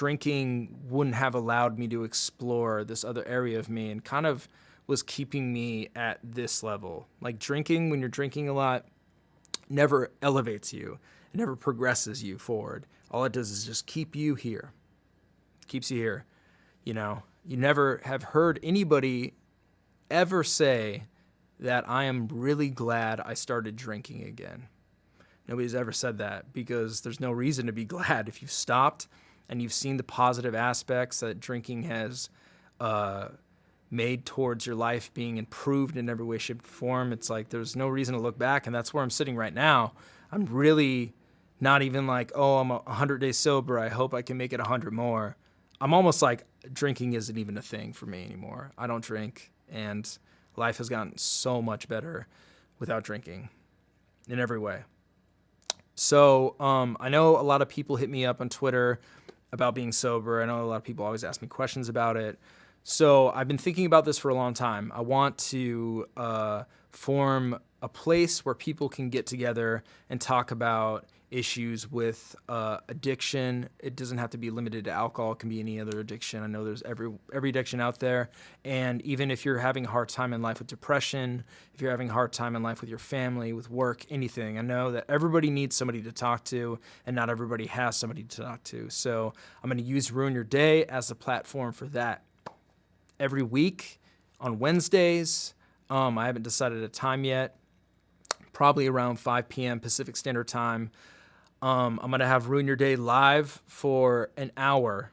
drinking wouldn't have allowed me to explore this other area of me and kind of was keeping me at this level. Like drinking, when you're drinking a lot, never elevates you. It never progresses you forward. All it does is just keep you here. Keeps you here. You know, you never have heard anybody ever say that I am really glad I started drinking again. Nobody's ever said that because there's no reason to be glad if you've stopped and you've seen the positive aspects that drinking has made towards your life being improved in every way, shape, or form. It's like there's no reason to look back, and that's where I'm sitting right now. I'm really not even like, oh, I'm 100 days sober. I hope I can make it 100 more. I'm almost like drinking isn't even a thing for me anymore. I don't drink, and life has gotten so much better without drinking in every way. So I know a lot of people hit me up on Twitter about being sober. I know a lot of people always ask me questions about it. So I've been thinking about this for a long time. I want to form a place where people can get together and talk about issues with addiction. It doesn't have to be limited to alcohol. It can be any other addiction. I know there's every addiction out there. And even if you're having a hard time in life with depression, if you're having a hard time in life with your family, with work, anything, I know that everybody needs somebody to talk to, and not everybody has somebody to talk to. So I'm going to use Ruin Your Day as a platform for that. Every week on Wednesdays, I haven't decided a time yet, probably around 5 p.m. Pacific Standard Time. I'm going to have Ruin Your Day live for an hour.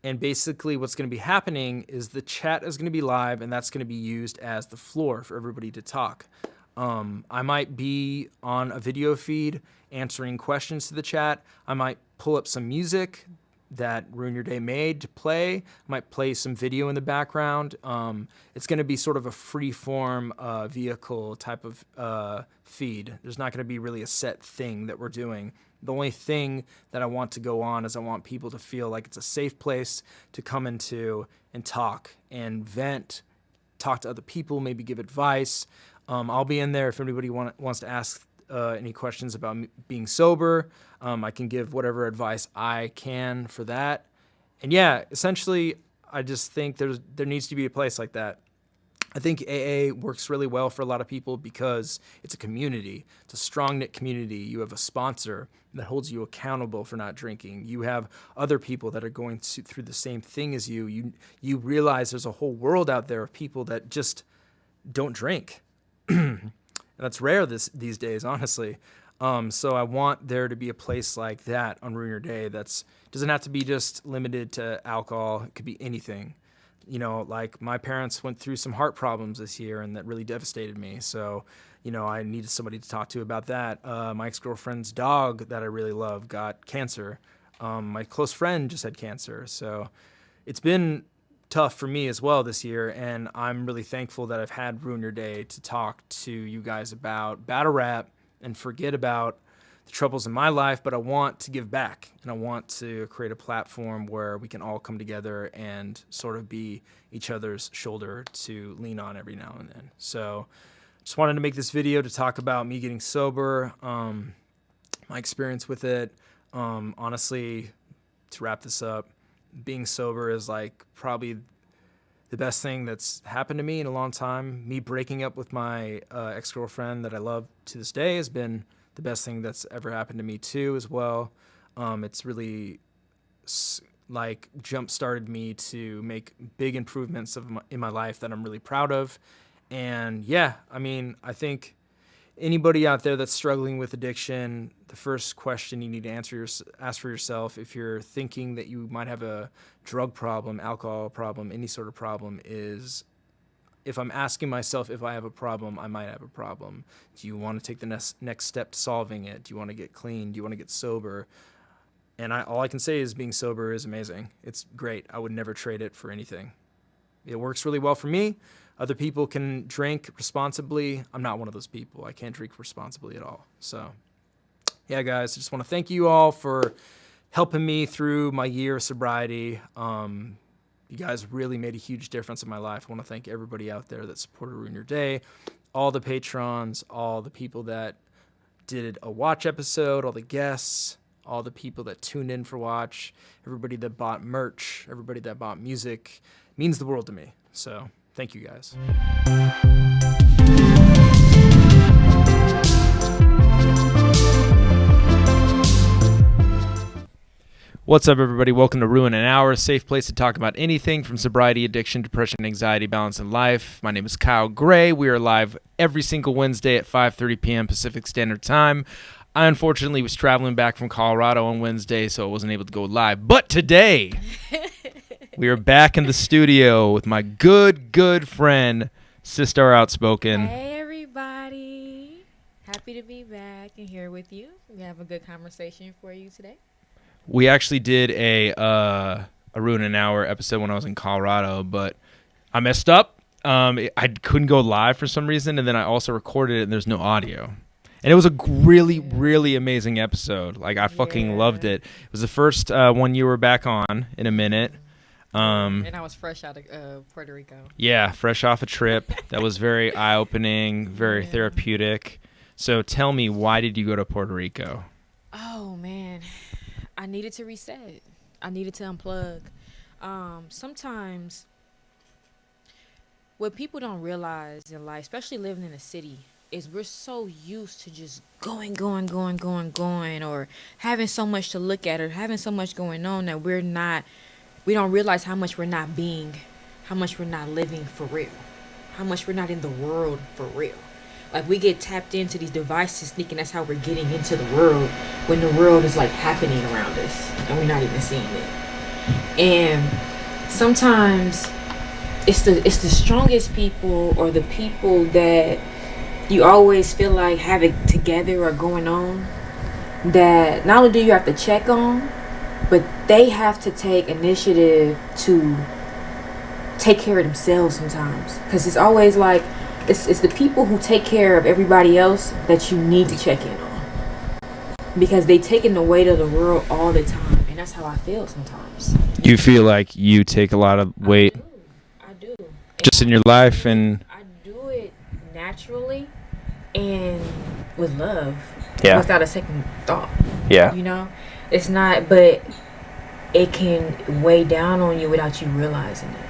And basically what's going to be happening is the chat is going to be live, and that's going to be used as the floor for everybody to talk. I might be on a video feed answering questions to the chat. I might pull up some music that Ruin Your Day made to play. I might play some video in the background. It's going to be sort of a free-form vehicle type of feed. There's not going to be really a set thing that we're doing. The only thing that I want to go on is I want people to feel like it's a safe place to come into and talk and vent, talk to other people, maybe give advice. I'll be in there if anybody wants to ask any questions about being sober. I can give whatever advice I can for that. And yeah, essentially, I just think there needs to be a place like that. I think AA works really well for a lot of people because it's a community. It's a strong-knit community. You have a sponsor that holds you accountable for not drinking. You have other people that are going through the same thing as you. You realize there's a whole world out there of people that just don't drink. And that's rare these days, honestly. So I want there to be a place like that on Ruin Your Day doesn't have to be just limited to alcohol. It could be anything. You know, like my parents went through some heart problems this year, and that really devastated me. So, you know, I needed somebody to talk to about that. My ex-girlfriend's dog that I really love got cancer. My close friend just had cancer. So it's been tough for me as well this year, and I'm really thankful that I've had Ruin Your Day to talk to you guys about battle rap and forget about the troubles in my life, but I want to give back, and I want to create a platform where we can all come together and sort of be each other's shoulder to lean on every now and then. So just wanted to make this video to talk about me getting sober, my experience with it. Honestly, to wrap this up, being sober is like probably the best thing that's happened to me in a long time. Me breaking up with my ex-girlfriend that I love to this day has been the best thing that's ever happened to me too as well. It's really like jump-started me to make big improvements in my life that I'm really proud of. And yeah, I mean, I think anybody out there that's struggling with addiction, the first question you need to ask for yourself, if you're thinking that you might have a drug problem, alcohol problem, any sort of problem, is if I'm asking myself if I have a problem, I might have a problem. Do you want to take the next step to solving it? Do you want to get clean? Do you want to get sober? And all I can say is being sober is amazing. It's great. I would never trade it for anything. It works really well for me. Other people can drink responsibly. I'm not one of those people. I can't drink responsibly at all. So yeah, guys, I just want to thank you all for helping me through my year of sobriety. You guys really made a huge difference in my life. I want to thank everybody out there that supported Ruin Your Day, all the patrons, all the people that did a watch episode, all the guests, all the people that tuned in for watch, everybody that bought merch, everybody that bought music. It means the world to me. So thank you guys. What's up, everybody? Welcome to Ruin an Hour, a safe place to talk about anything from sobriety, addiction, depression, anxiety, balance, and life. My name is Kyle Gray. We are live every single Wednesday at 5:30 p.m. Pacific Standard Time. I unfortunately was traveling back from Colorado on Wednesday, so I wasn't able to go live. But today, we are back in the studio with my good friend, SISTAR Outspoken. Hey, everybody. Happy to be back and here with you. We have a good conversation for you today. We actually did a Ruin an Hour episode when I was in Colorado, but I messed up. I couldn't go live for some reason, and then I also recorded it, and there's no audio. And it was a really amazing episode. Like, I fucking loved it. It was the first one you were back on in a minute. And I was fresh out of Puerto Rico. Yeah, fresh off a trip. That was very eye-opening, very therapeutic. So tell me, why did you go to Puerto Rico? Oh, man. I needed to reset. I needed to unplug. Sometimes what people don't realize in life, especially living in a city, is we're so used to just going, or having so much to look at or having so much going on that we don't realize how much we're not being, how much we're not living for real, how much we're not in the world for real. Like, we get tapped into these devices thinking that's how we're getting into the world when the world is like happening around us and we're not even seeing it. And sometimes it's the strongest people or the people that you always feel like have it together or going on that not only do you have to check on, but they have to take initiative to take care of themselves sometimes. Because it's always like, it's the people who take care of everybody else that you need to check in on. Because they taking the weight of the world all the time. And that's how I feel sometimes. You feel like you take a lot of weight? I do. Just in your life? And I do it naturally and with love. Yeah. Without a second thought. Yeah. You know? It's not, but it can weigh down on you without you realizing it.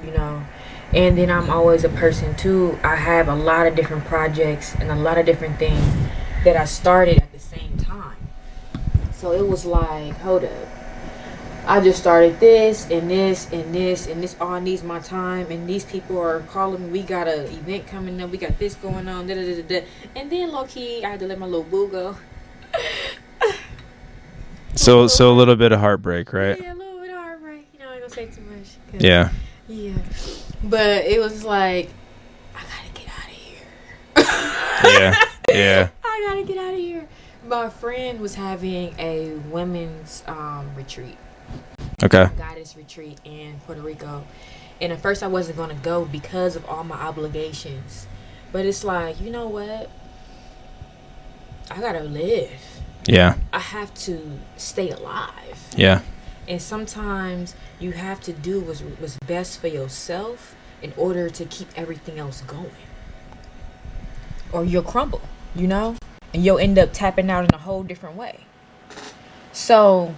You know? And then I'm always a person too. I have a lot of different projects and a lot of different things that I started at the same time. So it was like, hold up. I just started this and this and this and this all needs my time, and these people are calling me. We got an event coming up. We got this going on. Da, da, da, da. And then low key, I had to let my little boo go. So a little bit of heartbreak, right? Yeah, a little bit of heartbreak. You know, I ain't gonna say too much. Yeah. Yeah. But it was like, I gotta get out of here. Yeah. I gotta get out of here. My friend was having a women's retreat. Okay. Goddess retreat in Puerto Rico. And at first I wasn't gonna go because of all my obligations. But it's like, you know what? I gotta live. Yeah. I have to stay alive. Yeah. And sometimes you have to do what's best for yourself in order to keep everything else going. Or you'll crumble, you know? And you'll end up tapping out in a whole different way. So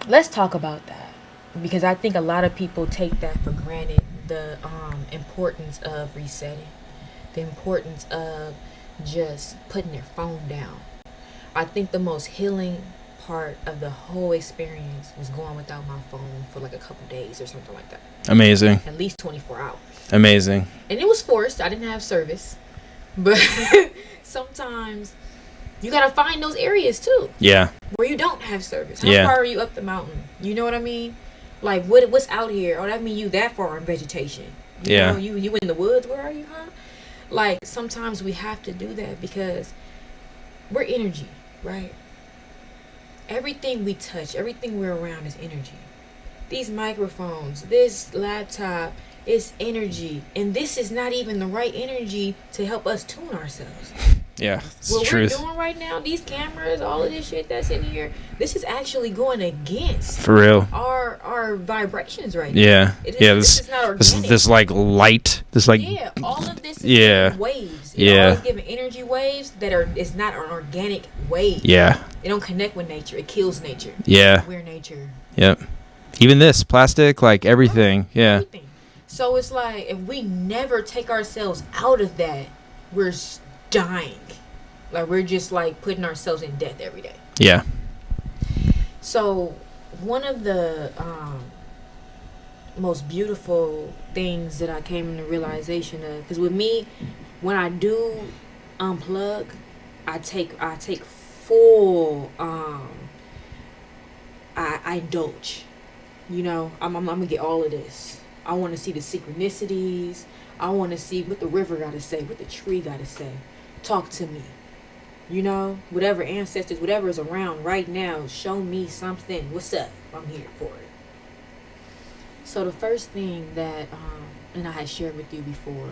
let's talk about that. Because I think a lot of people take that for granted. The importance of resetting. The importance of just putting your phone down. I think the most healing part of the whole experience was going without my phone for like a couple days or something like that. Amazing. At least 24 hours. Amazing. And it was forced. I didn't have service. But sometimes you got to find those areas too. Yeah. Where you don't have service. How far are you up the mountain? You know what I mean? Like, what's out here? Oh, that mean you that far in vegetation. You know, you in the woods. Where are you, huh? Like, sometimes we have to do that because we're energy, right? Everything we touch, everything we're around is energy. These microphones, this laptop, it's energy. And this is not even the right energy to help us tune ourselves. Yeah, it's what the truth. We're doing right now, these cameras, all of this shit that's in here, this is actually going against for real our vibrations right now. Yeah, this is not organic. This like light, this like all of this is waves. You're always giving energy waves that are, it's not an organic wave. Yeah. It don't connect with nature. It kills nature. Yeah. We're nature. Yep. Even this plastic, like everything. Right. Yeah. Everything. So it's like, if we never take ourselves out of that, we're dying. Like, we're just like putting ourselves in death every day. Yeah. So one of the most beautiful things that I came into realization of, because with me, when I do unplug, I take full I indulge. You know, I'm gonna get all of this. I want to see the synchronicities. I want to see what the river got to say, what the tree got to say. Talk to me. You know, whatever ancestors, whatever is around right now, show me something. What's up? I'm here for it. So the first thing that, and I had shared with you before,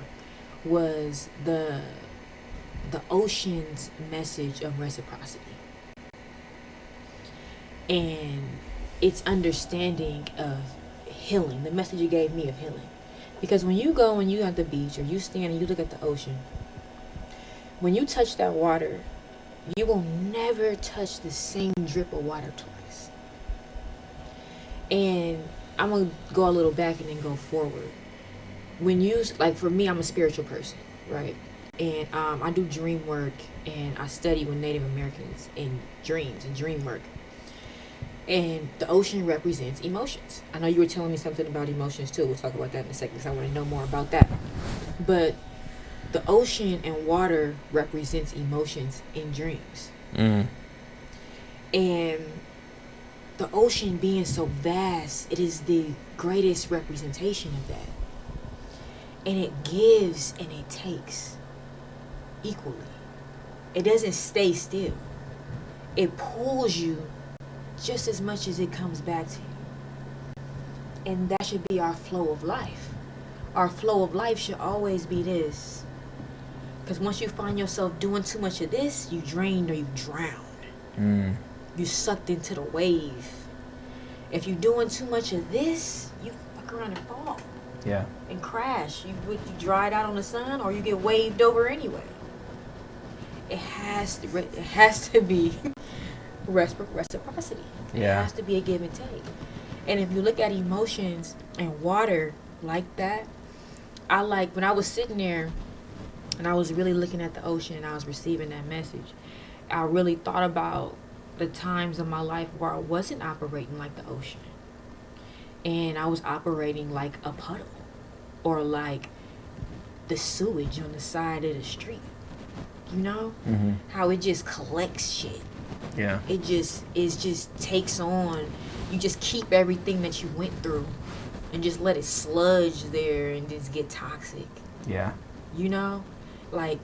was the ocean's message of reciprocity. And its understanding of healing, the message it gave me of healing. Because when you go and you at the beach, or you stand and you look at the ocean, when you touch that water, you will never touch the same drip of water twice. And I'm going to go a little back and then go forward. When you, like for me, I'm a spiritual person, right? And I do dream work, and I study with Native Americans in dreams and dream work. And the ocean represents emotions. I know you were telling me something about emotions too. We'll talk about that in a second because I want to know more about that. But the ocean and water represents emotions in dreams. Mm. And the ocean being so vast, it is the greatest representation of that. And it gives and it takes equally. It doesn't stay still. It pulls you just as much as it comes back to you. And that should be our flow of life. Our flow of life should always be this. Because once you find yourself doing too much of this, you drained or you drowned. Mm. You sucked into the wave. If you're doing too much of this, you fuck around and fall. Yeah. And crash. You dried out on the sun, or you get waved over anyway. It has to be reciprocity. Yeah. It has to be a give and take. And if you look at emotions and water like that, I like when I was sitting there and I was really looking at the ocean and I was receiving that message, I really thought about the times of my life where I wasn't operating like the ocean. And I was operating like a puddle, or like the sewage on the side of the street. You know? Mm-hmm. How it just collects shit. Yeah. It just takes on. You just keep everything that you went through and just let it sludge there and just get toxic. Yeah. You know? Like,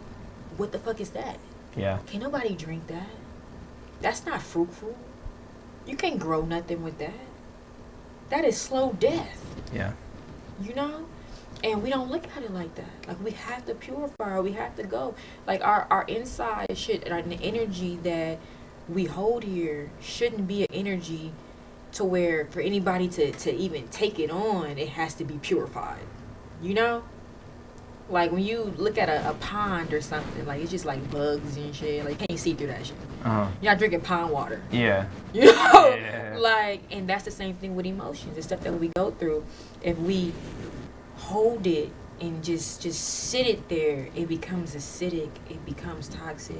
what the fuck is that? Yeah. Can't nobody drink that. That's not fruitful. You can't grow nothing with that. That is slow death. Yeah. You know? And we don't look at it like that. Like, we have to purify. We have to go. Like, our inside should, and the energy that we hold here shouldn't be an energy to where for anybody to even take it on, it has to be purified. You know? Like, when you look at a pond or something, like, it's just like bugs and shit. Like, you can't see through that shit. Uh-huh. You're not drinking pond water. Yeah. You know? Yeah. Like, and that's the same thing with emotions. The stuff that we go through. If we hold it and just sit it there, it becomes acidic, it becomes toxic,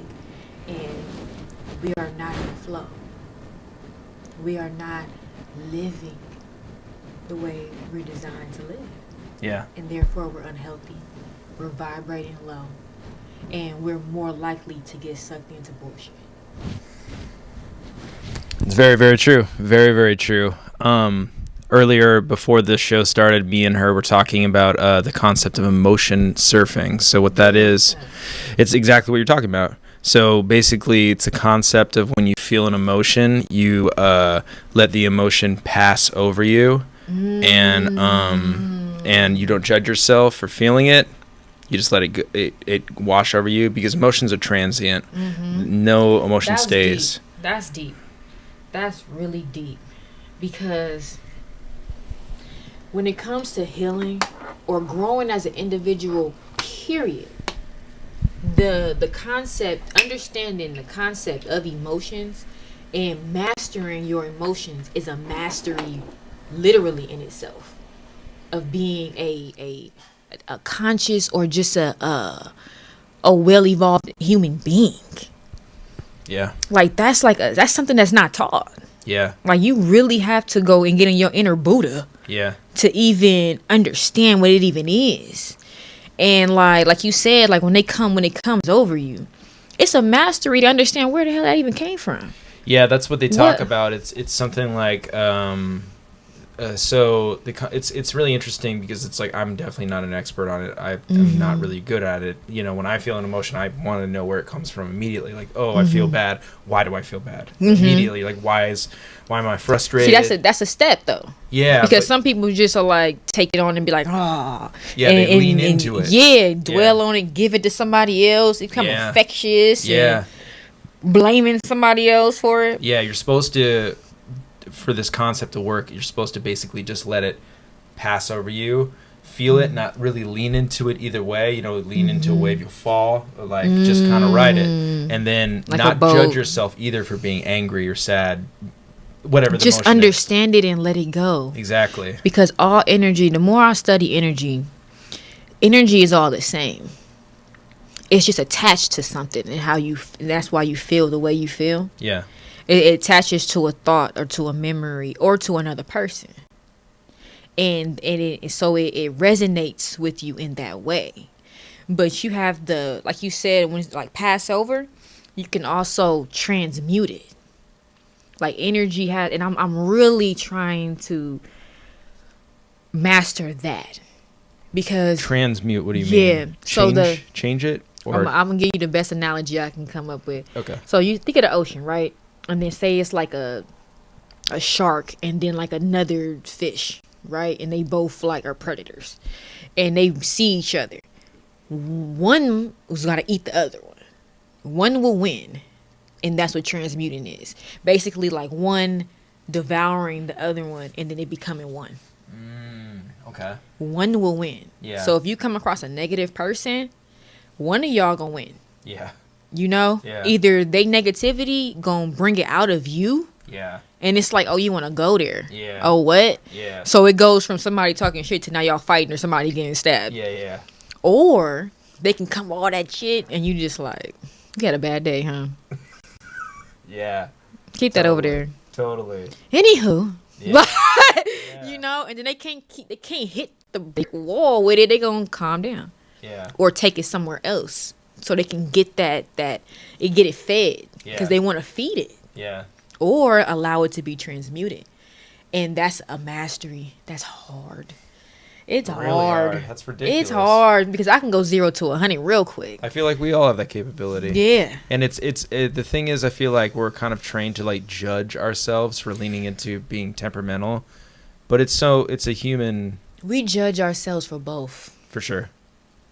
and we are not in flow. We are not living the way we're designed to live. Yeah. And therefore we're unhealthy. We're vibrating low. And we're more likely to get sucked into bullshit. It's very, very true. Very, very true. Earlier, before this show started, me and her were talking about the concept of emotion surfing. So what that is, it's exactly what you're talking about. So basically, it's a concept of when you feel an emotion, you let the emotion pass over you, and you don't judge yourself for feeling it. You just let it wash over you, because emotions are transient. Mm-hmm. No emotion stays. Deep. That's deep. That's really deep. Because when it comes to healing or growing as an individual, period, the concept, understanding the concept of emotions and mastering your emotions is a mastery literally in itself of being a conscious or just a well evolved human being. Yeah. Like that's that's something that's not taught. Yeah. Like you really have to go and get in your inner Buddha Yeah. to even understand what it even is. And like you said, like when it comes over you, it's a mastery to understand where the hell that even came from. Yeah, that's what they talk What? about. It's something like so it's really interesting because it's like I'm definitely not an expert on it. I'm not really good at it. You know, when I feel an emotion, I want to know where it comes from immediately. Like, oh, I feel bad. Why do I feel bad? Immediately, like why am I frustrated? See, that's a step though. Yeah, Because some people just are like take it on and be like, yeah, they lean into it. Yeah, dwell on it, give it to somebody else. It become infectious. Yeah, and blaming somebody else for it. yeah. You're supposed to, for this concept to work, you're supposed to basically just let it pass over you, feel it, not really lean into it either way. You know, lean into a wave, you'll fall. Or like just kind of ride it, and then Like not a boat. judge yourself either for being angry or sad, whatever. The Just emotion is. understand it and let it go. Exactly. Because all energy, the more I study energy is all the same. It's just attached to something and and that's why you feel the way you feel. Yeah. It attaches to a thought or to a memory or to another person. And it resonates with you in that way. But you have like you said, when it's like pass over, you can also transmute it. Like energy and I'm really trying to master that. Because Transmute. What do you Yeah, mean? so Change it. Or I'm gonna give you the best analogy I can come up with. okay. So you think of the ocean, right? And then say it's like a shark and then like another fish, right? And they both like are predators, and they see each other. One was gonna eat the other one. One will win, and that's what transmuting is. Basically, like one devouring the other one, and then it becoming one. Okay. One will win. Yeah. So if you come across a negative person, one of y'all gonna win. Yeah. You know? Yeah. Either they negativity gonna bring it out of you, Yeah. and it's like, oh, you wanna go there. Yeah. Oh, what? Yeah. So it goes from somebody talking shit to now y'all fighting or somebody getting stabbed. Yeah. Yeah. Or they can come all that shit and you just like, you had a bad day, huh? Yeah. Keep that over there. Totally. Anywho. Yeah. You know, and then they can't hit the big wall with it. They gonna calm down. Yeah. Or take it somewhere else so they can get get it fed because they want to feed it. Yeah. Or allow it to be transmuted. And that's a mastery. That's hard. It's Really hard. hard. That's ridiculous. It's hard because I can go 0 to 100 real quick. I feel like we all have that capability. Yeah. And the thing is, I feel like we're kind of trained to like judge ourselves for leaning into being temperamental, but it's a human. We judge ourselves for both. For sure.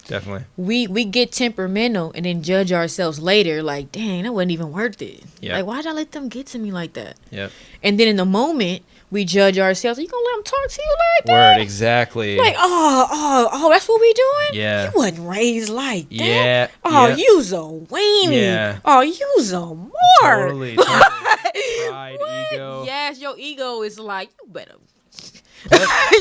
Definitely. We get temperamental and then judge ourselves later like, dang, that wasn't even worth it. Yeah. Like, why'd I let them get to me like that? Yep. And then in the moment, we judge ourselves. You gonna let them talk to you like that? Word, exactly. Like, oh, that's what we doing? Yeah. You wasn't raised like that. Yeah. Oh, yeah. you's a weenie. Yeah. Oh, you's a mark. Totally. Pride, ego. Yes, your ego is like, you better.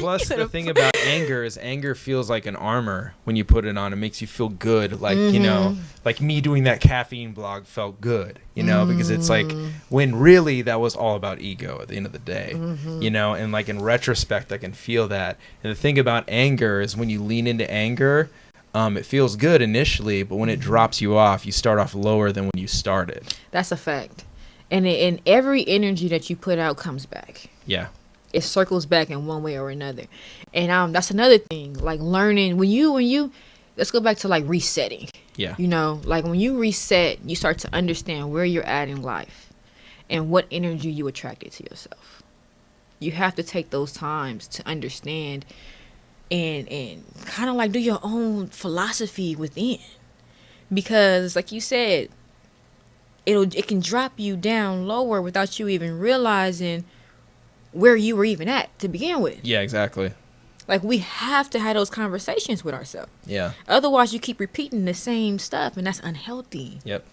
Plus the thing about anger is anger feels like an armor when you put it on. It makes you feel good. Like, you know, like me doing that caffeine blog felt good, you know, because it's like when really that was all about ego at the end of the day, you know, and like in retrospect, I can feel that. And the thing about anger is when you lean into anger, it feels good initially, but when it drops you off, you start off lower than when you started. That's a fact. And every energy that you put out comes back. Yeah. It circles back in one way or another. And that's another thing, like learning when you let's go back to like resetting. Yeah. You know, like when you reset, you start to understand where you're at in life and what energy you attracted to yourself. You have to take those times to understand and kind of like do your own philosophy within. Because like you said, it can drop you down lower without you even realizing where you were even at to begin with. Yeah, exactly. Like, we have to have those conversations with ourselves. Yeah. Otherwise, you keep repeating the same stuff, and that's unhealthy. Yep.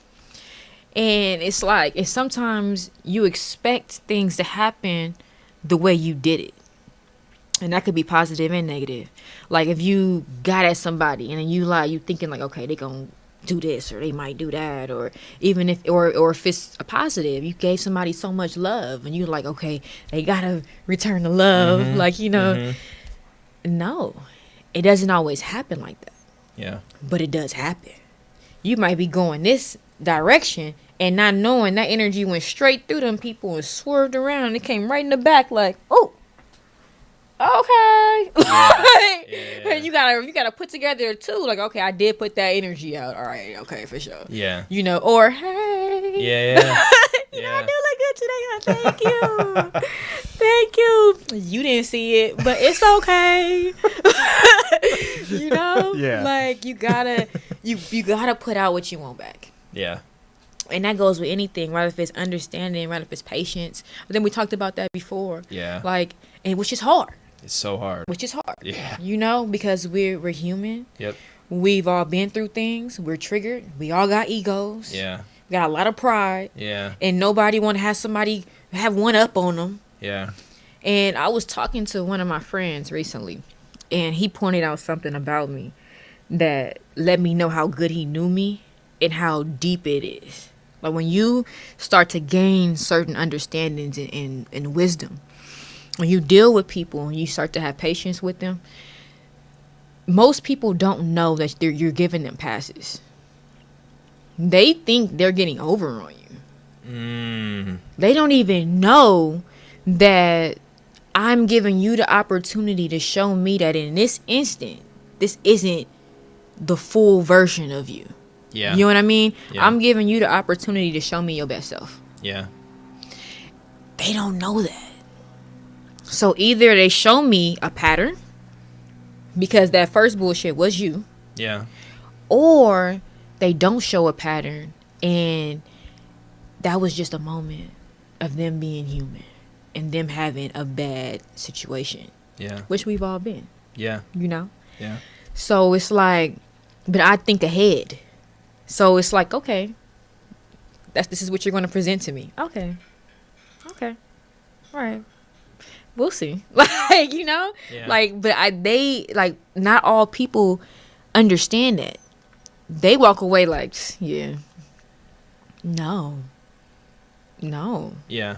And it's like, and sometimes you expect things to happen the way you did it. And that could be positive and negative. Like, if you got at somebody and then you thinking like, okay, they gonna do this or they might do that, or even if if it's a positive, you gave somebody so much love and you're like, okay, they gotta return the love. Mm-hmm. Like, you know, Mm-hmm. no, it doesn't always happen like that. Yeah. But it does happen. You might be going this direction and not knowing that energy went straight through them people and swerved around and it came right in the back like, oh, okay. Yeah. And you gotta put together too, like, okay, I did put that energy out. All right, okay, for sure. Yeah. You know, or hey. Yeah. You know, I do look good today. Huh? Thank you. Thank you. You didn't see it, but it's okay. You know? Yeah. Like, you gotta put out what you want back. Yeah. And that goes with anything, right? If it's understanding, right? If it's patience. But then we talked about that before. Yeah. Like, and which is hard. It's so hard. Which is hard. Yeah. You know, because we're human. Yep. We've all been through things. We're triggered. We all got egos. Yeah. We got a lot of pride. Yeah. And nobody want to have somebody have one up on them. Yeah. And I was talking to one of my friends recently, and he pointed out something about me that let me know how good he knew me and how deep it is. Like, when you start to gain certain understandings and wisdom, when you deal with people and you start to have patience with them, most people don't know that you're giving them passes. They think they're getting over on you. They don't even know that I'm giving you the opportunity to show me that in this instant, this isn't the full version of you. Yeah. You know what I mean? Yeah. I'm giving you the opportunity to show me your best self. Yeah. They don't know that. So either they show me a pattern because that first bullshit was you, Yeah. or they don't show a pattern and that was just a moment of them being human and them having a bad situation, Yeah. which we've all been, Yeah. you know? Yeah. So it's like, but I think ahead. So it's like, okay, this is what you're going to present to me. Okay. All right. We'll see. Like, you know, Yeah. like, but not all people understand that. They walk away like, yeah, no. Yeah.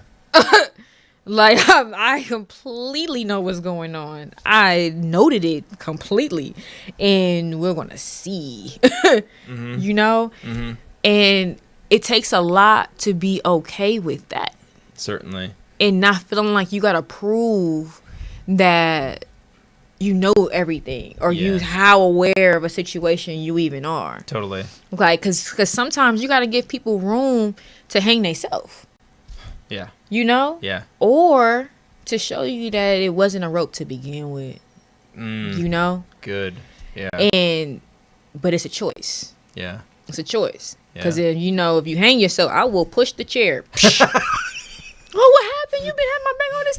Like, I completely know what's going on. I noted it completely, and we're gonna see. You know, and it takes a lot to be okay with that, Certainly. and not feeling like you gotta prove that you know everything or Yeah. you how aware of a situation you even are. Totally. Like, cause sometimes you gotta give people room to hang themselves. Yeah. You know? Yeah. Or to show you that it wasn't a rope to begin with. You know? Good. Yeah. But it's a choice. Yeah. It's a choice. Yeah. Because, if hang yourself, I will push the chair. Oh, what happened? You've been having my back all this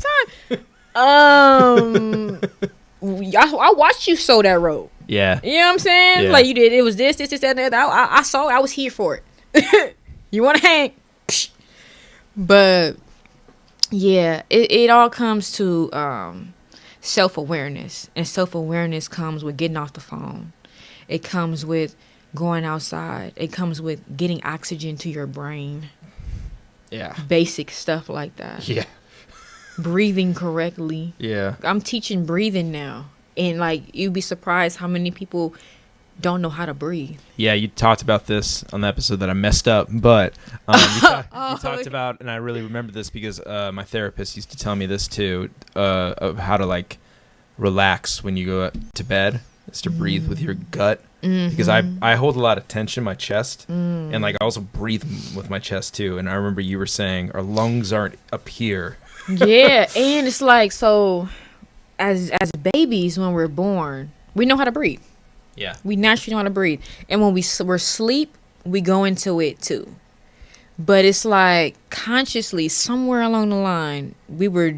time. I watched you sew that rope. Yeah. You know what I'm saying? Yeah. Like, you did. It was this, that, and that. I saw it. I was here for it. You want to hang? But yeah, it all comes to self-awareness, and self-awareness comes with getting off the phone. It comes with going outside. It comes with getting oxygen to your brain. Yeah. Basic stuff like that. Yeah. Breathing correctly. Yeah. I'm teaching breathing now, and like, you'd be surprised how many people don't know how to breathe. Yeah, you talked about this on the episode that I messed up, but you talked about, and I really remember this because my therapist used to tell me this too, of how to like relax when you go to bed, is to breathe with your gut. Because I hold a lot of tension in my chest, and like I also breathe with my chest too. And I remember you were saying our lungs aren't up here. Yeah, and it's like, so as babies, when we're born, we know how to breathe. Yeah. We naturally know how to breathe. And when we're asleep, we go into it too. But it's like, consciously, somewhere along the line, we were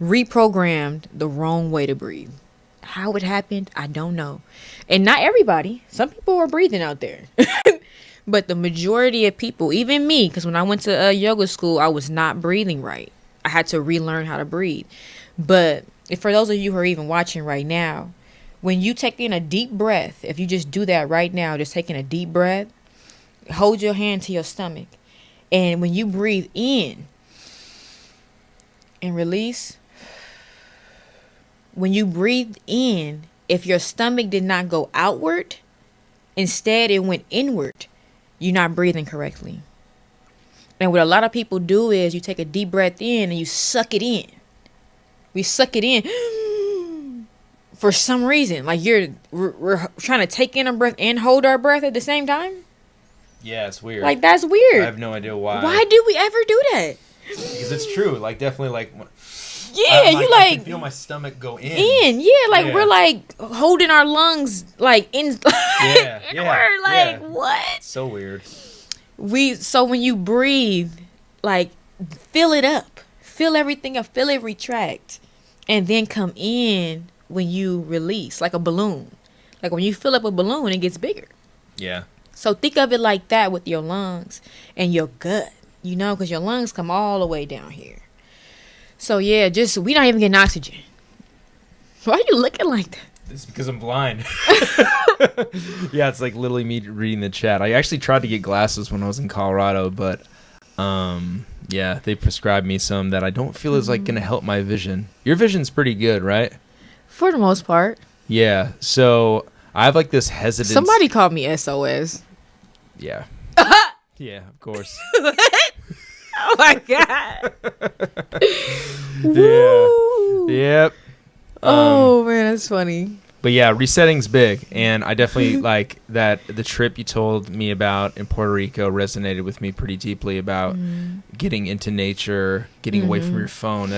reprogrammed the wrong way to breathe. How it happened, I don't know. And not everybody. Some people are breathing out there. But the majority of people, even me, because when I went to yoga school, I was not breathing right. I had to relearn how to breathe. But for those of you who are even watching right now, when you take in a deep breath, if you just do that right now, just taking a deep breath, hold your hand to your stomach. And when you breathe in and release, when you breathe in, if your stomach did not go outward, instead it went inward, you're not breathing correctly. And what a lot of people do is you take a deep breath in and you suck it in. We suck it in for some reason. Like we're trying to take in a breath and hold our breath at the same time. Yeah, it's weird. Like, that's weird. I have no idea why. Why do we ever do that? Because it's true. Like, definitely, like... Yeah, I can feel my stomach go in. We're like holding our lungs like in. We're like, what? So weird. So when you breathe, like fill it up, fill everything up, feel it retract, and then come in when you release, like a balloon. Like when you fill up a balloon, it gets bigger. Yeah. So think of it like that with your lungs and your gut, because your lungs come all the way down here. So, yeah, we not even getting oxygen. Why are you looking like that? It's because I'm blind. Yeah, it's like literally me reading the chat. I actually tried to get glasses when I was in Colorado, but, yeah, they prescribed me some that I don't feel is, like, going to help my vision. Your vision's pretty good, right? For the most part. Yeah, so I have, like, this hesitance. Somebody called me SOS. Yeah. Yeah, of course. Oh my God. Yeah. Yep. Oh man, that's funny. But yeah, resetting's big, and I definitely like that. The trip you told me about in Puerto Rico resonated with me pretty deeply about getting into nature, getting away from your phone.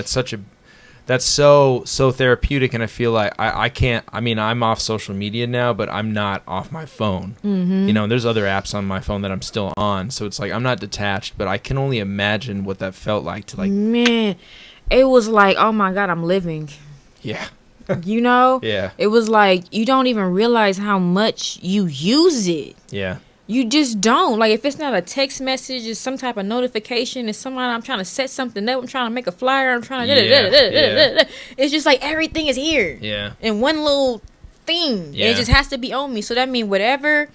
That's so therapeutic, and I feel like I can't. I mean, I'm off social media now, but I'm not off my phone. There's other apps on my phone that I'm still on, so it's like I'm not detached. But I can only imagine what that felt like to like. Man, it was like, oh my God, I'm living. Yeah. Yeah. It was like you don't even realize how much you use it. Yeah. You just don't. Like, if it's not a text message, it's some type of notification, it's somebody I'm trying to set something up, I'm trying to make a flyer, I'm trying to... It's just like everything is here. Yeah. In one little thing. Yeah. And it just has to be on me. So that means whatever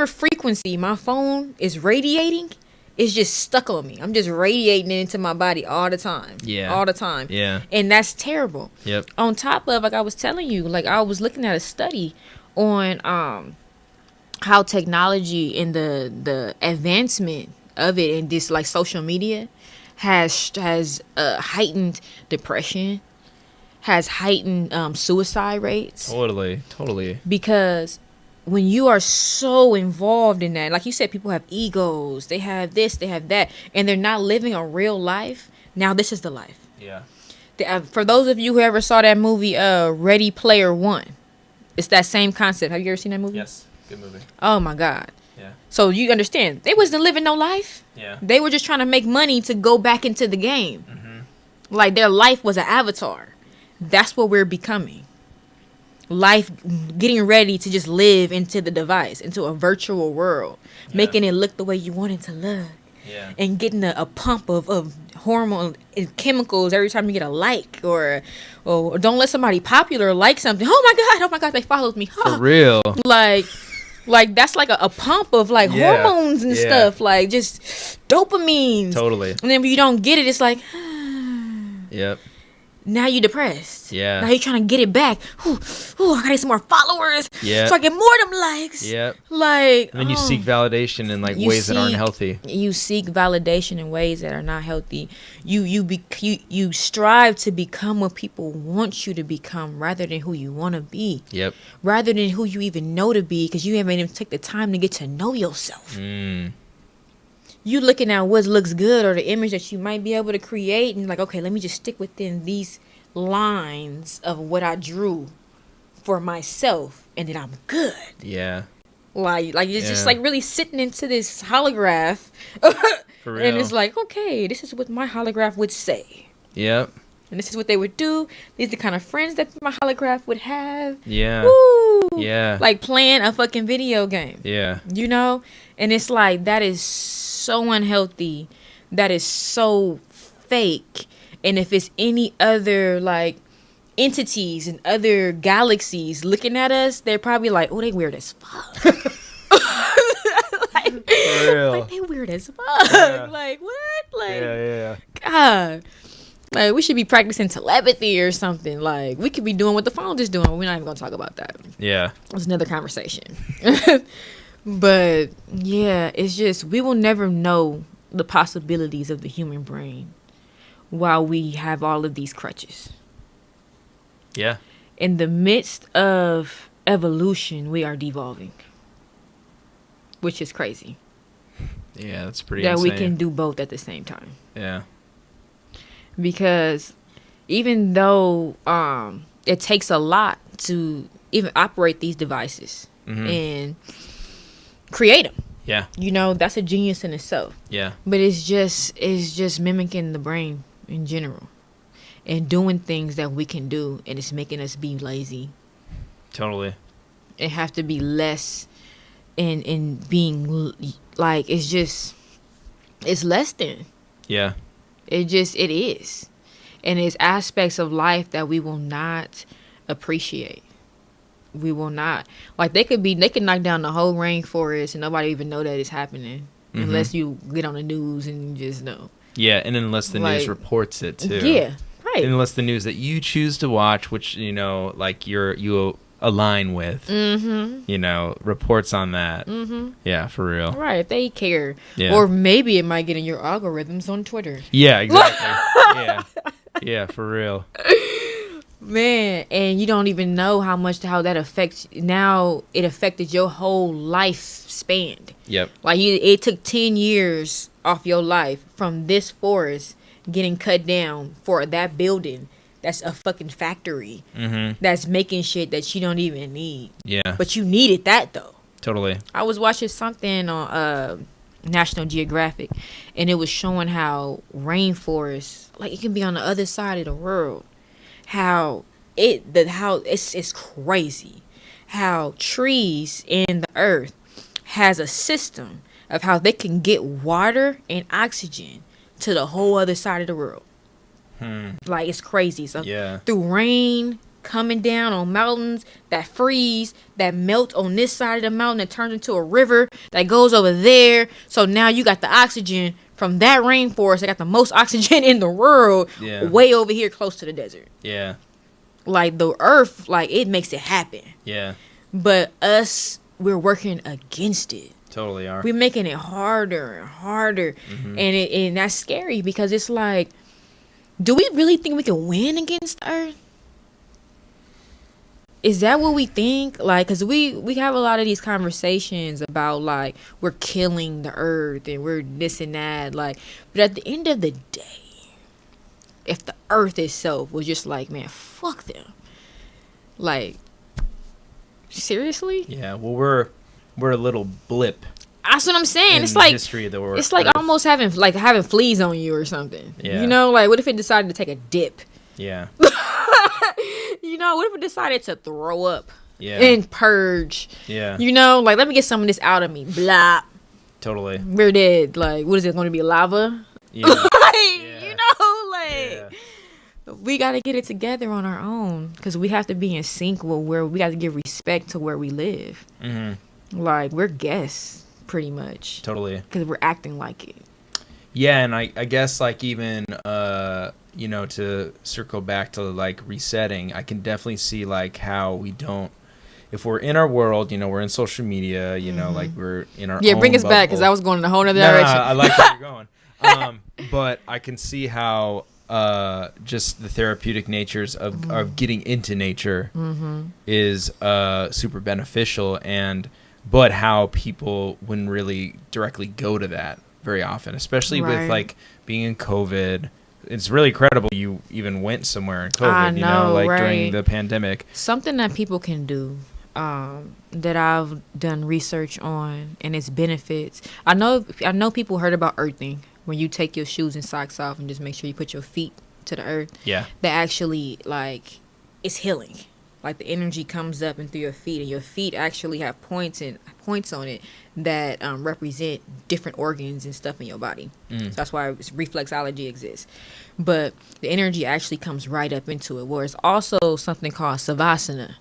frequency my phone is radiating, it's just stuck on me. I'm just radiating it into my body all the time. Yeah. All the time. Yeah. And that's terrible. Yep. On top of, like I was telling you, like I was looking at a study on... how technology and the advancement of it in this like social media has heightened depression, has heightened suicide rates. Totally. Because when you are so involved in that, like you said, people have egos, they have this, they have that, and they're not living a real life. Now this is the life. Yeah. For those of you who ever saw that movie, Ready Player One, it's that same concept. Have you ever seen that movie? Yes. Good movie. Oh my God. Yeah. So you understand, they wasn't living no life. Yeah. They were just trying to make money to go back into the game. Like their life was an avatar. That's what we're becoming. Life, getting ready to just live into the device, into a virtual world, making it look the way you want it to look. Yeah. And getting a pump of hormone and chemicals every time you get a like, or don't let somebody popular like something. Oh my God, they followed me. For real. Like that's like a pump of like hormones and stuff, like just dopamine. Totally. And then when you don't get it, it's like, yep. Now you're depressed. Yeah. Now you're trying to get it back. Ooh, I gotta get some more followers. Yeah. So I get more of them likes. Yep. Like. And then you seek validation in like ways that aren't healthy. You seek validation in ways that are not healthy. You strive to become what people want you to become, rather than who you want to be. Yep. Rather than who you even know to be, because you haven't even take the time to get to know yourself. You looking at what looks good or the image that you might be able to create, and like, okay, let me just stick within these lines of what I drew for myself, and then I'm good. Yeah. Like it's just like really sitting into this holograph. For real. And it's like, okay, this is what my holograph would say. Yep. and this is what they would do. These are the kind of friends that my holograph would have. Yeah. Woo! Yeah. Like playing a fucking video game. Yeah. You know? And it's like, that is so unhealthy. That is so fake. And if it's any other, like, entities and other galaxies looking at us, they're probably like, oh, they weird as fuck. Like, For real. like, they weird as fuck. Yeah. Like, what? Like, Yeah. God. Like, we should be practicing telepathy or something. Like, we could be doing what the phone is doing. We're not even going to talk about that. Yeah. It's another conversation. But, yeah, it's just, we will never know the possibilities of the human brain while we have all of these crutches. Yeah. In the midst of evolution, we are devolving, which is crazy. Yeah, that's pretty that insane. we can do both at the same time. Yeah. Because even though it takes a lot to even operate these devices and create them, Yeah. you know, that's a genius in itself. Yeah. But it's just mimicking the brain in general and doing things that we can do, and it's making us be lazy Totally. and have to be less in being like, it's less than. Yeah. It is. And it's aspects of life that we will not appreciate. We will not. Like, they could knock down the whole rainforest and nobody even know that it's happening. Unless you get on the news and you just know. Yeah, and unless the news reports it too. Yeah, right. And unless the news that you choose to watch, which, you know, like you align with, you know, reports on that. Yeah, for real. Right, if they care. Yeah. Or maybe it might get in your algorithms on Twitter. Yeah, exactly. Yeah. Yeah, for real. Man, and you don't even know how that affects. Now it affected your whole lifespan. Yep. Like, it took 10 years off your life from this forest getting cut down for that building. That's a fucking factory. That's making shit that you don't even need. Yeah. But you needed that though. Totally. I was watching something on National Geographic, and it was showing how rainforests, like, it can be on the other side of the world. How it's crazy how trees in the earth has a system of how they can get water and oxygen to the whole other side of the world. Like, it's crazy. So Yeah. through rain coming down on mountains that freeze, that melt on this side of the mountain, that turns into a river that goes over there. So now you got the oxygen from that rainforest that got the most oxygen in the world, way over here close to the desert. Yeah. Like, the earth, like, it makes it happen. Yeah. But us, we're working against it. Totally are. We're making it harder and harder. And that's scary, because it's like, do we really think we can win against the earth? Is that what we think? Like, because we have a lot of these conversations about, like, we're killing the earth and we're this and that. Like, but at the end of the day, if the earth itself was just like, man, fuck them. Like, seriously? Yeah. Well, we're a little blip. That's what I'm saying. In It's the like history of the world. It's like almost having fleas on you or something. Yeah. You know, like, what if it decided to take a dip? Yeah. You know, what if it decided to throw up? Yeah. And purge. Yeah. You know, like, let me get some of this out of me. Blah. Totally. We're dead. Like, what is it going to be, lava? Yeah. Like, Yeah. you know, like, Yeah. we got to get it together on our own, because we have to be in sync with where we got to give respect to where we live. Like, we're guests, pretty much. Totally. Because we're acting like it. Yeah, and I guess, like, even you know, to circle back to, like, resetting, I can definitely see, like, how we don't, if we're in our world, you know, we're in social media, you know, like, we're in our own bring us back, because I bubble. was going in a whole other No, direction. I like where you're going. But I can see how just the therapeutic natures of getting into nature is super beneficial, but how people wouldn't really directly go to that very often, especially with, like, being in COVID. It's really incredible you even went somewhere in COVID, I you know, know, like, right? during the pandemic. Something that people can do, that I've done research on, and its benefits. I know people heard about earthing, when you take your shoes and socks off and just make sure you put your feet to the earth. Yeah. That actually, like, it's healing. Like, the energy comes up and through your feet, and your feet actually have points on it that represent different organs and stuff in your body. So that's why reflexology exists. But the energy actually comes right up into it. Where it's also something called savasana,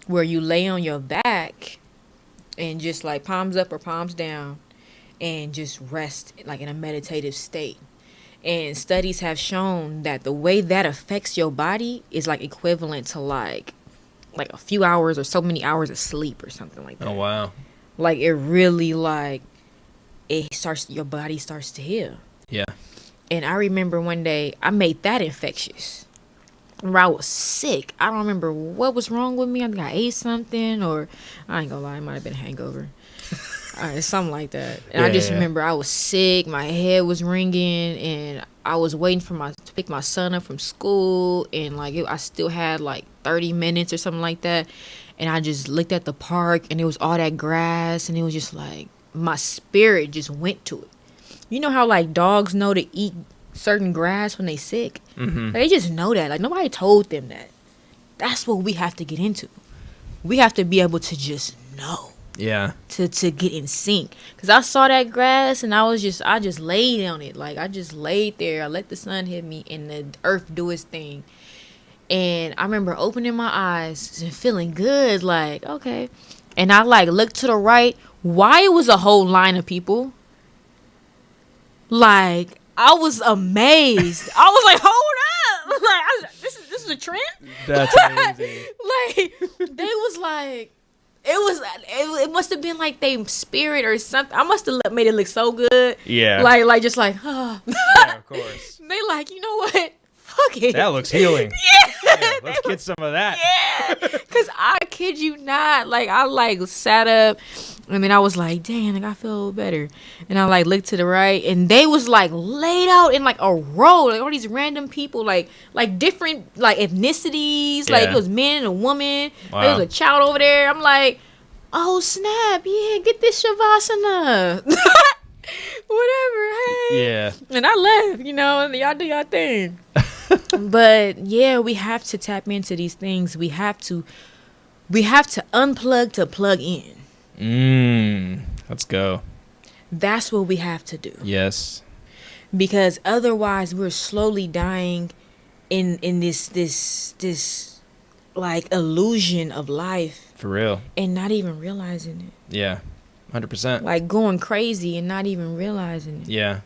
where you lay on your back and just like palms up or palms down and just rest like in a meditative state. And studies have shown that the way that affects your body is like equivalent to like a few hours or so many hours of sleep or something like that. Oh, wow. Like, it really, like, your body starts to heal. Yeah. And I remember one day I made that infectious. Where I was sick. I don't remember what was wrong with me. I think I ate something, or I ain't gonna lie, it might have been a hangover. Something like that. And I just remember I was sick, my head was ringing, and I was waiting to pick my son up from school, and like I still had like 30 minutes or something like that. And I just looked at the park, and it was all that grass, and it was just like my spirit just went to it. You know how like dogs know to eat certain grass when they sick? Mm-hmm. Like, they just know that. Like, nobody told them that. That's what we have to get into. We have to be able to just know. Yeah. To get in sync. Because I saw that grass, and I just laid on it. Like, I just laid there. I let the sun hit me, and the earth do its thing. And I remember opening my eyes and feeling good. Like, okay. And I like looked to the right. Why it was a whole line of people? Like, I was amazed. I was like, hold up. Like, this is a trend? That's amazing. Like, they was like, it must have been like they spirit or something. I must have made it look so good. Yeah. Like just like, yeah, of course. They like, you know what? Fuck it. That looks healing. Yeah. Let's get some of that. Yeah. Because I kid you not. Like, I like sat up, and then I was like, dang, like I feel a little better. And I like looked to the right, and they was like laid out in like a row. Like all these random people, like different like ethnicities. Like it was men and a woman. Wow. There was a child over there. I'm like, oh snap, yeah, get this shavasana. Whatever, hey. Yeah. And I left, and y'all do y'all thing. But yeah, we have to tap into these things. We have to unplug to plug in. Let's go. That's what we have to do. Yes. Because otherwise we're slowly dying in this like illusion of life. For real. And not even realizing it. Yeah. 100%. Like going crazy and not even realizing it. Yeah.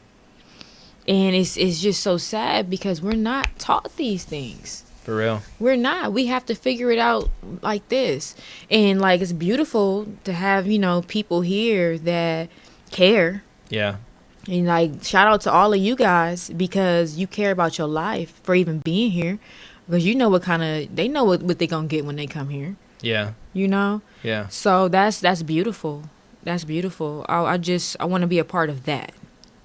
And it's just so sad because we're not taught these things. For real. We're not. We have to figure it out like this. And like, it's beautiful to have, people here that care. Yeah. And like, shout out to all of you guys because you care about your life for even being here. Because they know what they're going to get when they come here. Yeah. Yeah. So that's beautiful. That's beautiful. I want to be a part of that.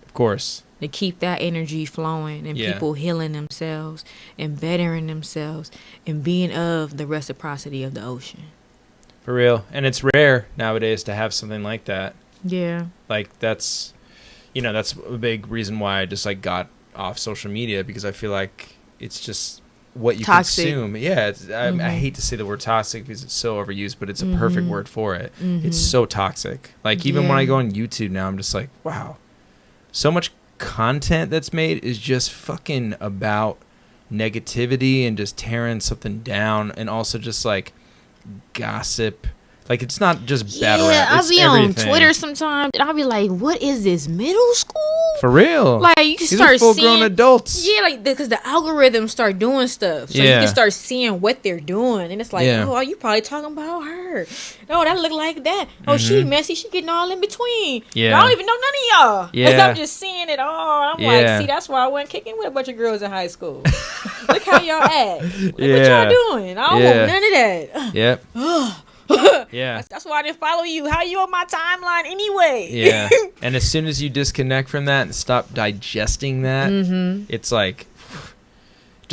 Of course. To keep that energy flowing and people healing themselves and bettering themselves and being of the reciprocity of the ocean. For real. And it's rare nowadays to have something like that. Yeah. Like that's a big reason why I just like got off social media, because I feel like it's just what you toxic. Consume. Yeah. I hate to say the word toxic because it's so overused, but it's a perfect word for it. It's so toxic. Like even when I go on YouTube now, I'm just like, wow, so much content that's made is just fucking about negativity and just tearing something down, and also just like gossip. Like, it's not just bad rap. I'll be everything. On Twitter sometimes, and I'll be like, what is this, middle school? For real. Like, you can These start are full-grown adults. Yeah, like, because the algorithms start doing stuff. So you can start seeing what they're doing. And it's like, oh, you probably talking about her. Oh, that look like that. Oh, she messy. She getting all in between. Yeah. I don't even know none of y'all. Yeah. I'm just seeing it all. I'm like, see, that's why I wasn't kicking with a bunch of girls in high school. Look how y'all act. Look what y'all doing. I don't want none of that. Yep. Yeah. That's why I didn't follow you. How you on my timeline anyway? Yeah. And as soon as you disconnect from that and stop digesting that, it's like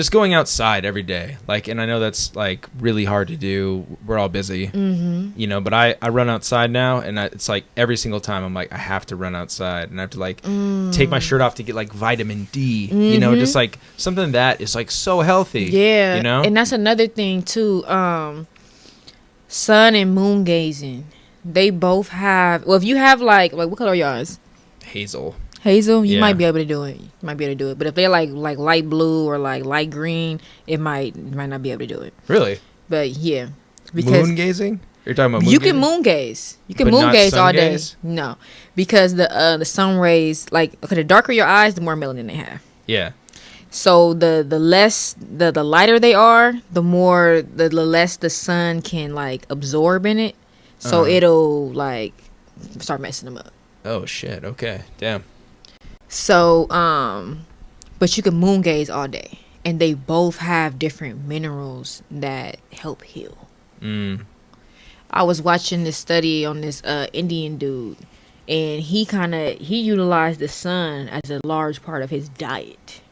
just going outside every day. Like, and I know that's like really hard to do. We're all busy, you know, but I run outside now, and it's like every single time I'm like, I have to run outside, and I have to like take my shirt off to get like vitamin D, you know, just like something that is like so healthy. Yeah. You know? And that's another thing too. Sun and moon gazing. They both have, well, if you have like what color are yours? Hazel. Hazel, you Yeah. might be able to do it. You might be able to do it. But if they're like light blue or like light green, you might not be able to do it. Really? But yeah, because Moon gazing? You're talking about moon you gazing? can moon gaze. You can But moon not gaze sun all day. gaze? No, because the sun rays, like, okay, the darker your eyes, the more melanin they have. Yeah. So the less the lighter they are, the more the less the sun can like absorb in it. So it'll like start messing them up. Oh shit. Okay. Damn. So but you can moon gaze all day, and they both have different minerals that help heal. I was watching this study on this Indian dude, and he utilized the sun as a large part of his diet.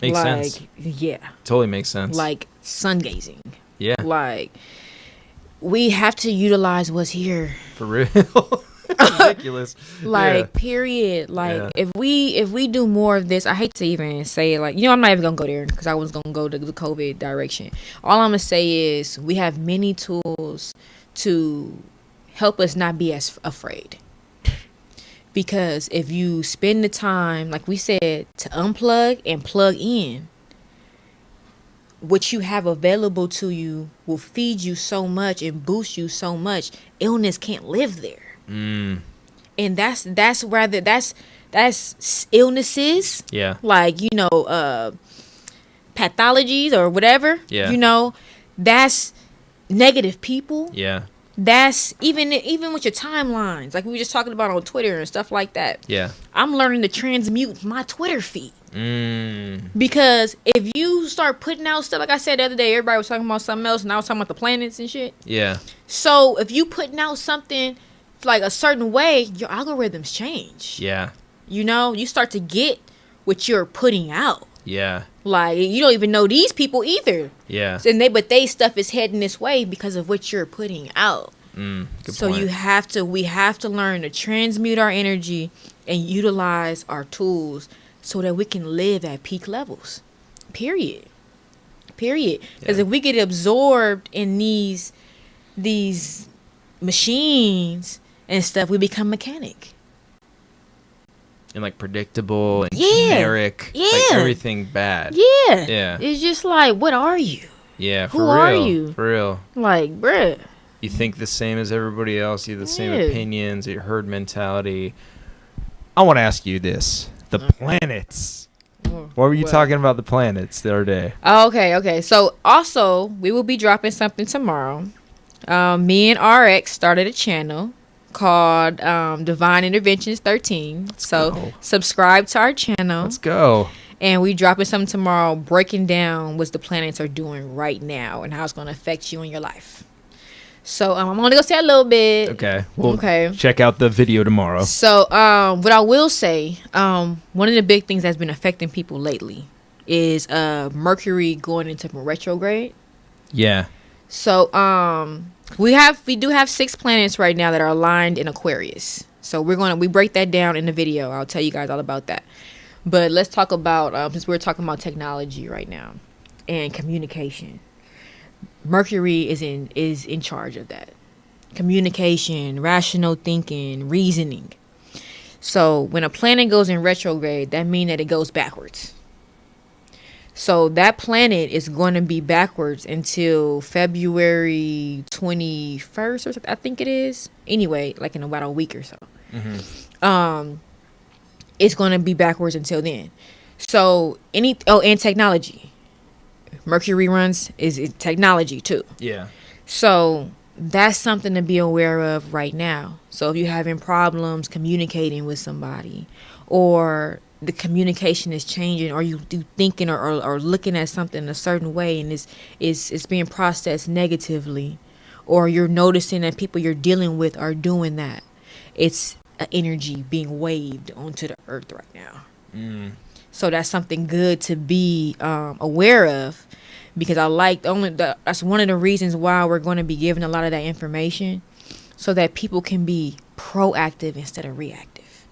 Makes like, sense. Yeah. Totally makes sense. Like sun gazing. Yeah. Like, we have to utilize what's here. For real. Ridiculous. Like, period. Like, if we do more of this, I hate to even say it, like, you know, I'm not even gonna go there because I was gonna go to the COVID direction. All I'm gonna say is we have many tools to help us not be as afraid. Because if you spend the time, like we said, to unplug and plug in, what you have available to you will feed you so much and boost you so much. Illness can't live there. And that's illnesses. Yeah. Like, you know, pathologies or whatever. Yeah. You know, that's negative people. Yeah. That's even with your timelines, like we were just talking about on Twitter and stuff like that. Yeah. I'm learning to transmute my Twitter feed. Because if you start putting out stuff, like I said the other day, everybody was talking about something else, and I was talking about the planets and shit. Yeah. So if you putting out something like a certain way, your algorithms change. Yeah. You know, you start to get what you're putting out. Yeah. Like, you don't even know these people either. Yeah. But they stuff is heading this way because of what you're putting out. Good So point. we have to learn to transmute our energy and utilize our tools so that we can live at peak levels. Period. Because if we get absorbed in these machines and stuff, we become mechanic. And like predictable and Yeah. generic. Yeah. Like everything bad. Yeah. Yeah. It's just like, what are you? Yeah. For Who real. are you? For real. Like, bruh. You think the same as everybody else. You have the same Yeah. opinions, your herd mentality. I want to ask you this. The planets. What were you talking about the planets the other day? Okay. So also, we will be dropping something tomorrow. Me and RX started a channel called Divine Interventions 13. So go. subscribe to our channel. Let's go. And we dropping something tomorrow breaking down what the planets are doing right now and how it's going to affect you in your life. So I'm going to go say a little bit. Okay. We'll Okay. check out the video tomorrow. So what I will say, one of the big things that's been affecting people lately is Mercury going into retrograde. Yeah. So we do have 6 planets right now that are aligned in Aquarius. So we break that down in the video. I'll tell you guys all about that. But let's talk about since we're talking about technology right now and communication. Mercury is in charge of that. Communication, rational thinking, reasoning. So when a planet goes in retrograde, that means that it goes backwards. So that planet is going to be backwards until February 21st or something, I think it is. Anyway, like in about a week or so. It's going to be backwards until then. So and technology. Mercury is technology too. Yeah. So that's something to be aware of right now. So if you're having problems communicating with somebody, or the communication is changing, or you do thinking or looking at something a certain way and it's being processed negatively, or you're noticing that people you're dealing with are doing that, it's an energy being waved onto the earth right now. So that's something good to be aware of, because that's one of the reasons why we're going to be giving a lot of that information, so that people can be proactive instead of reactive.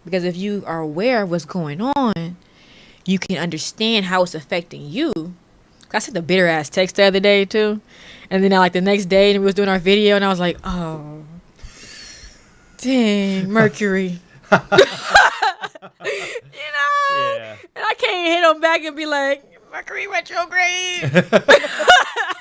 Because if you are aware of what's going on, you can understand how it's affecting you. I sent a bitter ass text the other day too, and then like the next day, we was doing our video, and I was like, oh, dang, Mercury. You know, Yeah. and I can't hit them back and be like, Mercury retrograde.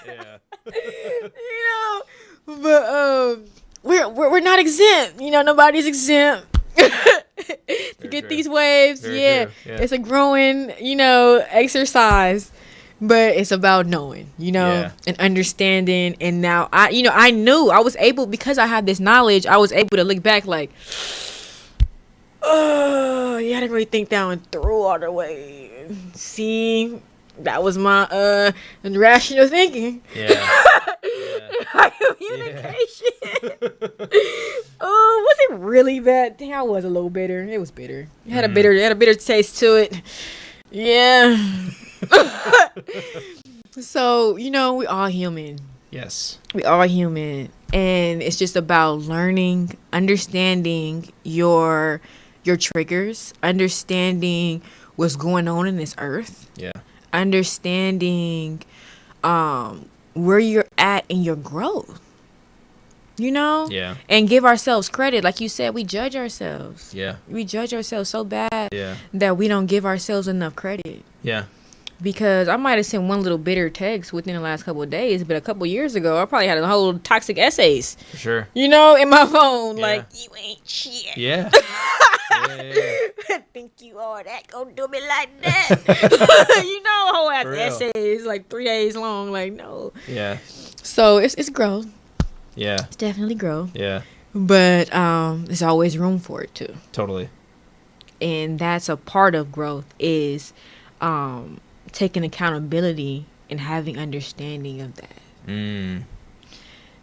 Yeah. You know, but we're not exempt. You know, nobody's exempt to get true. these waves. Very Yeah. true. Yeah. It's a growing, exercise, but it's about knowing, Yeah. and understanding. And now I knew I was able, because I had this knowledge, I was able to look back like, oh, yeah, I didn't really think that one through all the way. See, that was my rational thinking. Yeah. My communication. Oh, was it really bad? Dang, I was a little bitter. It was bitter. It had a bitter taste to it. Yeah. So, we all human. Yes. We all human. And it's just about learning, understanding your triggers, understanding what's going on in this earth. Yeah. Understanding where you're at in your growth. Yeah. And give ourselves credit. Like you said, we judge ourselves. Yeah. We judge ourselves so bad Yeah. that we don't give ourselves enough credit. Yeah. Because I might have sent one little bitter text within the last couple of days, but a couple years ago, I probably had a whole toxic essays, For sure. in my phone. Yeah. Like, you ain't shit. Yeah. Yeah. Think you all that gonna do me like that? Whole ass For real. essays, like 3 days long. Like, no. Yeah. So it's growth. Yeah. It's definitely growth. Yeah. But there's always room for it too. Totally. And that's a part of growth, is taking accountability and having understanding of that.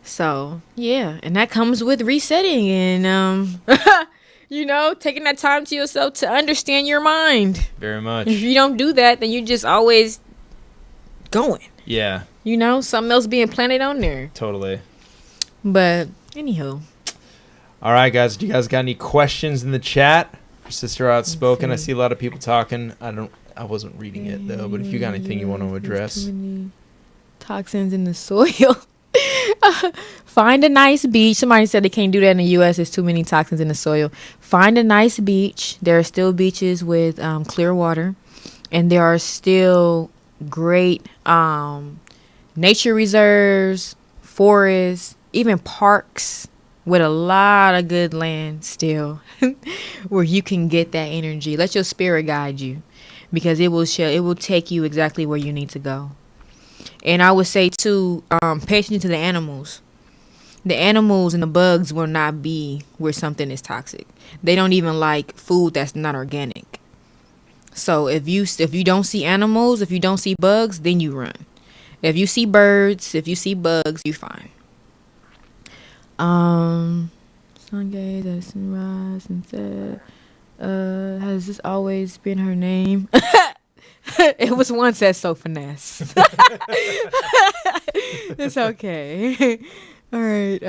So yeah, and that comes with resetting and taking that time to yourself to understand your mind. Very much. If you don't do that, then you just always going. Yeah. Something else being planted on there. Totally. But anywho. All right, guys. Do you guys got any questions in the chat for Sister Outspoken? I see a lot of people talking. I wasn't reading it though, but if you got anything you want to address. Too many toxins in the soil. Find a nice beach. Somebody said they can't do that in the U.S. There's too many toxins in the soil. Find a nice beach. There are still beaches with clear water, and there are still great nature reserves, forests, even parks with a lot of good land still where you can get that energy. Let your spirit guide you, because it will take you exactly where you need to go. And I would say too, pay attention to the animals. The animals and the bugs will not be where something is toxic. They don't even like food that's not organic. So if you don't see animals, if you don't see bugs, then you run. If you see birds, if you see bugs, you fine. Sun gaze at sunrise and said, has this always been her name? It was once at So Finesse. It's okay. All right.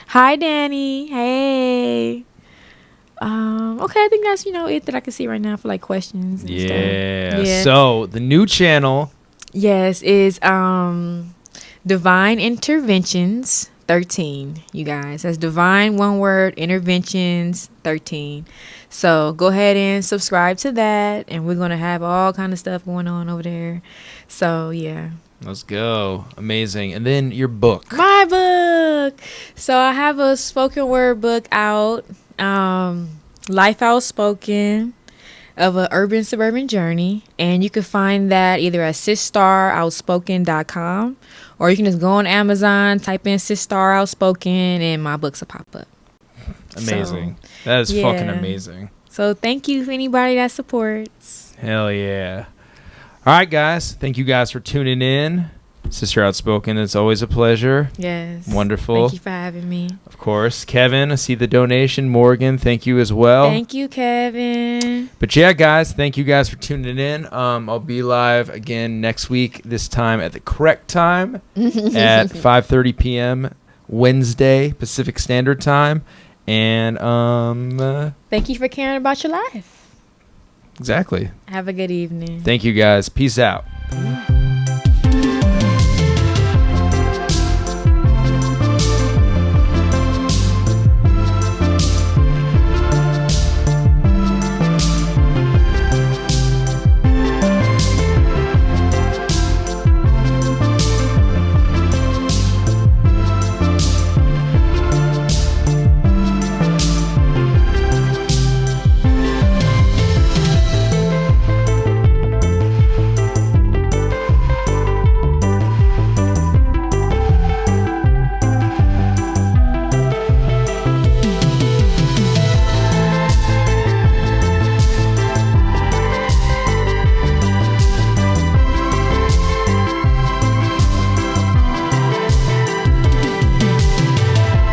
Hi, Danny. Hey. Okay, I think that's it that I can see right now for like questions. And stuff. Yeah. So the new channel. Yes, is Divine Interventions 13. You guys, that's Divine, one word, Interventions 13. So go ahead and subscribe to that, and we're gonna have all kind of stuff going on over there. So yeah. Let's go. Amazing. And then your book. My book. So I have a spoken word book out, Life Outspoken, of an urban suburban journey, and you can find that either at SISTARoutspoken.com, or you can just go on Amazon, type in SISTAR Outspoken, and my books will pop up. Amazing. That is fucking amazing. So thank you for anybody that supports. Hell yeah. All right, guys. Thank you guys for tuning in. Sister Outspoken, it's always a pleasure. Yes. Wonderful. Thank you for having me. Of course. Kevin, I see the donation. Morgan, thank you as well. Thank you, Kevin. But yeah, guys, thank you guys for tuning in. I'll be live again next week, this time at the correct time at 5:30 p.m. Wednesday, Pacific Standard Time. And thank you for caring about your life. exactly. Have a good evening. Thank you, guys. Peace out.